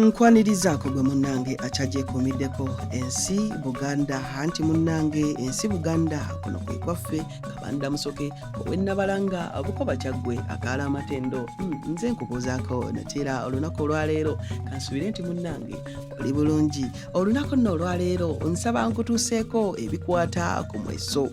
Nkwanirizaako gwe munnange akyagyekomiddeko ensi Buganda anti munnange ensi Buganda kuno kwe kwaffe kabanda musoke owennabalanga bukoba kyaggwe akaala amatendo nze nkubuuzaako nateera olunaku olwaleero kansubire nti munnange oli bulungi olunaku nno olwaleero nsaba nkutuuseeko ebikwata ku mweso.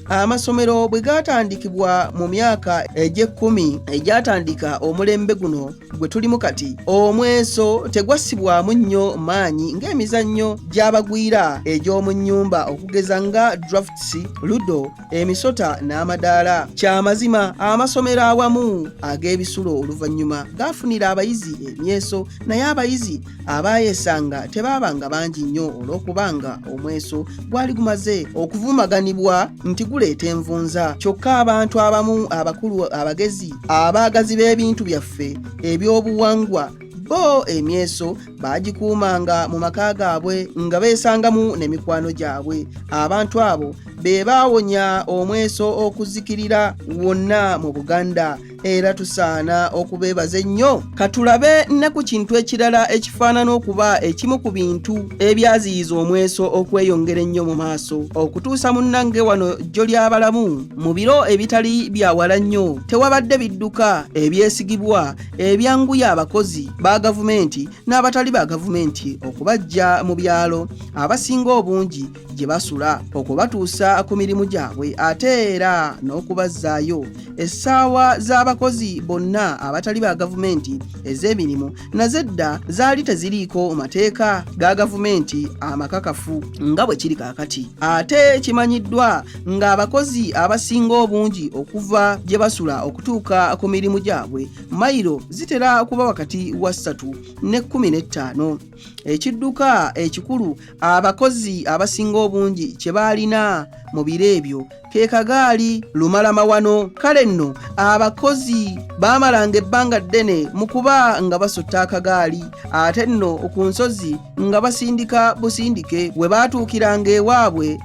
Amasomero bwe gaatandikibwa mu myaka egy'ekkumi egyatandika omulembe guno gwe tulimu kati, omweso tegwassibwamu nnyo maanyi ng'emizannyo gy'abagwira egy'omu nnyumba okugeza nga drafts, ludo, emisota n'amadaala. Kyamazima amasomero awamu ag'ebisulo oluvannyuma gaafunira abayizi emyeso, naye abayizi abaayesanga tebaabanga bangi nnyo olw'okubanga omweso gwali gumaze okuvumaganibwa nti guleeta envunza. Kyokka abantu abamu abakulu abagezi abaagazi b'ebintu byaffe eby'obuwangwa bo emyeso bagikuumanga mu maka gaabwe nga beesangamu n'emikwano gyabwe. Abantu abo be baawonya omweso okuzikirira wonna mu Buganda, era tusaana okubeebaza ennyo. Katulabe ne ku kintu ekirala ekifaanana okuba ekimu ku bintu ebyaziyiza omweso okweyongera ennyo mu maaso okutuusa munnange wano jjo ly'abalamu mu biro ebitali byawala nnyo tewabadde bidduka ebyesigibwa ebyanguya abakozi ba gavumenti n'abatali ba gavumenti okubajja mu byalo abasinga obungi gye basula okubatuusa ku mirimu gyabwe ate era n'okubazzaayo. Essaawa z'abakozi bonna abatali ba gavumenti ez'emirimu nazedda zaali teziriiko mateeka ga gavumenti amakakafu nga bwe kiri kaakati. Ate kimanyiddwa ng'abakozi abasinga obungi okuva gye basula okutuuka ku mirimu gyabwe mayiro zitera kuba wakati wa 3 ne 15. Ekidduka ekikulu abakozi abasinga obungi kye baalina mu biro ebyo ke kagaali lumalamawano. Kale nno abakozi baamalanga ebbanga ddene mu kuba nga basutta akagaali, ate nno ku nsozi nga basindika busindike. We baatuukiranga ewaabwe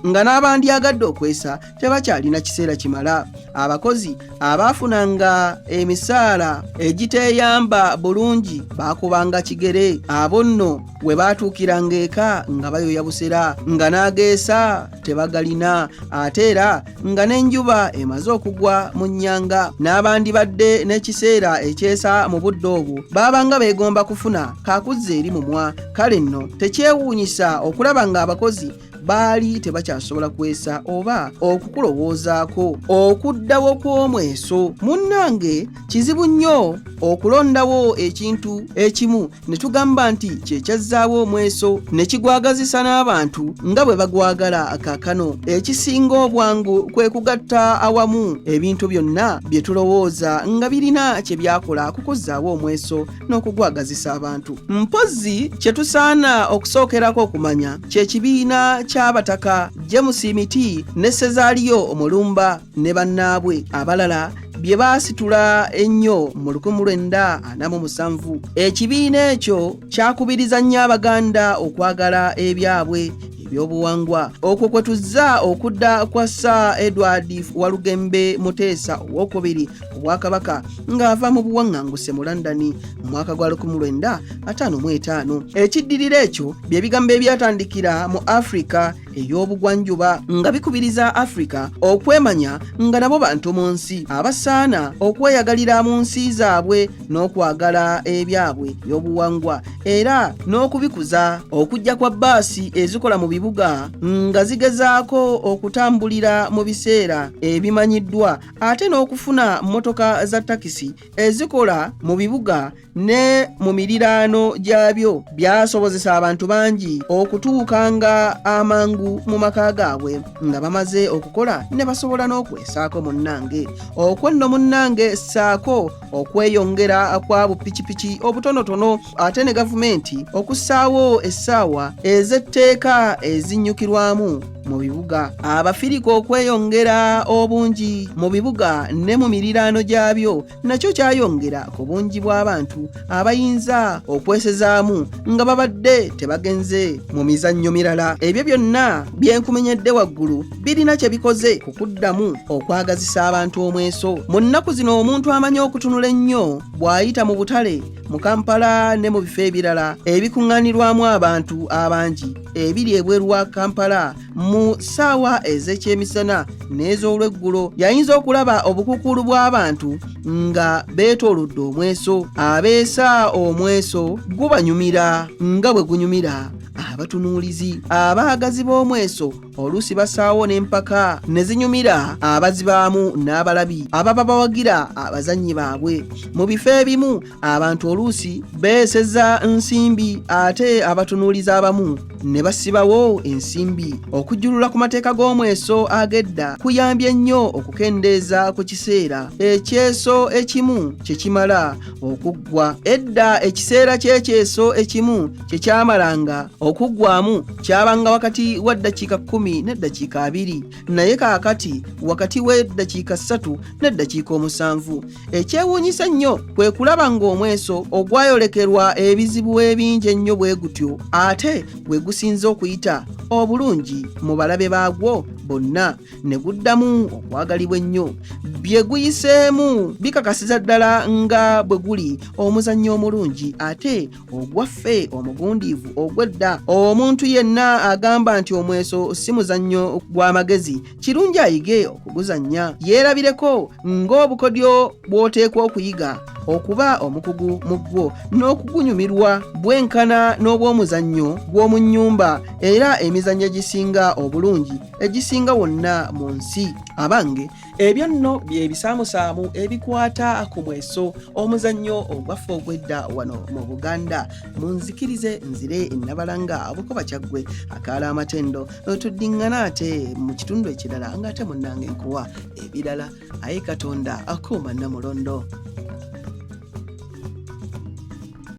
nga n'abandyagadde okwesa tebakyalina kiseera kimala. Abakozi abaafunanga emisaala egiteeyamba bulungi baakubanga kigere. Abo nno we baatuukiranga eka nga bayoya busera nga n'ageesa tebagalina, ate era nga n'enjuba emaze okugwa mu nnyanga. N'abandi badde n'ekiseera ekyesa mu budde obwo baabanga beegomba kufuna kaakuzza eri mumwa. Kale nno tekyewuunyisa okulaba ng'abakozi baali tebakyasobola kwesa oba okukulowoozaako. Okuddawo kw'omweso munnange kizibu nnyo okulondawo ekintu ekimu ne tugamba nti kyekyazzaawo omweso ne kigwagazisa n'abantu nga bwe bagwagala kaakano. Ekisinga obwangu kwe kugatta awamu ebintu byonna bye tulowooza nga birina kye byakola kukuzzaawo omweso n'okugwagazisa abantu. Mpozzi kye tusaana okusookerako okumanya kye kibiina ky'abataka James Miti ne Sezaaliyo Omulumba ne bannaabwe abalala bye baasitula ennyo mu 1947. Ekibiina ekyo kyakubiriza nnyo Abaganda okwagala ebyabwe ebyobuwangwa. Okwo kwe tuzza okudda kwa Sir Edward Walugembe Muteesa owookubiri Obwakabaka ng'ava mu buwaŋŋanguse mu London mu mwaka gwa 1955. Ekiddirira ekyo bye bigambo ebyatandikira mu Afrika ey'obugwanjuba nga bikubiriza Afrika okwemanya nga nabo bantu mu nsi abasaana okweyagalira mu nsi zaabwe n'okwagala ebyabwe ebyobuwangwa era n'okubikuza. Okujja kwa bbaasi ezikola mu bibuga nga zigezaako okutambulira mu biseera ebimanyiddwa ate n'okufuna mmotoka za takisi ezikola mu bibuga ne mu miriraano gyabyo byasobozesa abantu bangi okutuukanga amangu mu maka gaabwe nga bamaze okukola ne basobola n'okwesaako munnange. Okwo nno munnange ssaako okweyongera kwa bupikipiki obutonotono ate ne gavumenti okussaawo essaawa ez'etteeka ezinnyukirwamu mu bibuga. Abafirika okweyongera obungi mu bibuga ne mu miriraano gyabyo nakyo kyayongera ku bungi bw'abantu abayinza okwesezaamu nga babadde tebagenze mu mizannyo mirala. Ebyo byonna byenkumenyedde waggulu birina kye bikoze ku kuddamu okwagazisa abantu omweso. Mu nnaku zino omuntu amanyi okutunula ennyo bw'ayita mu butale, mu Kampala ne mu bifo ebirala ebikuŋŋaanirwamu abantu abangi ebiri ebweru wa Kampala mu ssaawa ez'ekyemisana n'ez'olweggulo, yayinza okulaba obukuukulu bw'abantu nga beetoolodde omweso. Abeesa omweso gubanyumira nga bwe gunyumira abatunuulizi. Abaagazi b'omweso oluusi basaawo n'empaka ne zinyumira abazibaamu n'abalabi ababa bawagira abazannyi baabwe. Mu bifo ebimu abantu oluusi beeseza nsimbi ate abatunuulizi abamu ne basibawo ensimbi. Okujjulula ku mateeka g'omweso ag'edda kuyambye nnyo okukendeeza ku kiseera ekyeso ekimu kye kimala okuggwa. Edda ekiseera ky'ekyeso ekimu kye kyamalanga okuggwamu kyabanga wakati wa ddakiika 10 n'eddakiika 2, naye kaakati wakati w'eddakiika 3 n'eddakiika 7. Ekyewuunyisa nnyo kwe kulaba ng'omweso ogwayolekerwa ebizibu ebingi ennyo bwe gutyo ate bwe gusinze okuyita obulungi mu balabe baagwo bonna ne guddamu okwagalibwa ennyo. Bye guyiseemu bikakasiza ddala nga bwe guli omuzannyo omulungi ate ogwaffe omugundiivu ogw'edda. Omuntu yenna agamba nti omweso si muzannyo gw'amagezi, kirungi ayige okuguzannya, yeerabireko ng'obukodyo bw'oteekwa okuyiga okuba omukugu mu gwo n'okugunyumirwa bwenkana n'obw'omuzannyo gw'omu nnyumba era emizannyo egisinga obulungi egisinga wonna mu nsi. Abange, ebyo nno bye bisaamusaamu ebikwata ku mweso, omuzannyo ogwaffe ogw'edda wano mu Buganda. Munzikirize nzire Nabalanga Bukoba Kyaggwe akaala amatendo, tuddiŋŋana ate mu kitundu ekirala ng'ate munnange nkuwa ebirala. Aye Katonda akuuma Namulondo.